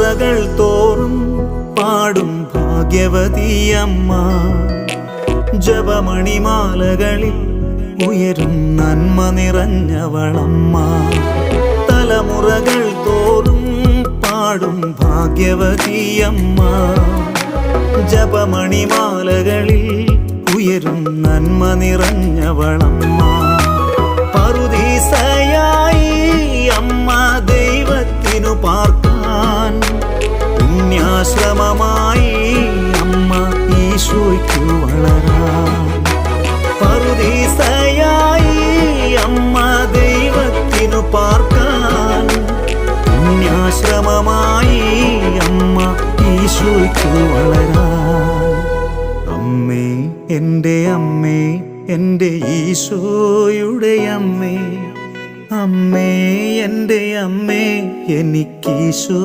തലമുറകൾ തോറും പാടും ഭാഗ്യവതിയമ്മ. ജപമണിമാലകളിൽ ഉയരും നന്മ നിറഞ്ഞവളമ്മ. തലമുറകൾ തോറും പാടും ഭാഗ്യവതിയമ്മ. ജപമണിമാലകളിൽ ഉയരും നന്മ നിറഞ്ഞവളമ്മ. പറുദീസയായി അമ്മ ദൈവത്തിനു പാർക്കാൻ, പുണ്യാശ്രമമായി അമ്മ ഈശോയ്ക്കു വളരാൻ. പറുദീസയായി അമ്മ ദൈവത്തിനു പാർക്കാൻ, പുണ്യാശ്രമമായി അമ്മ ഈശോയ്ക്കു വളരാൻ. അമ്മേ, എൻ്റെ അമ്മേ, എൻ്റെ ഈശോയുടെ അമ്മേ, അമ്മേ എൻ്റെ അമ്മേ, എനിക്കീശോ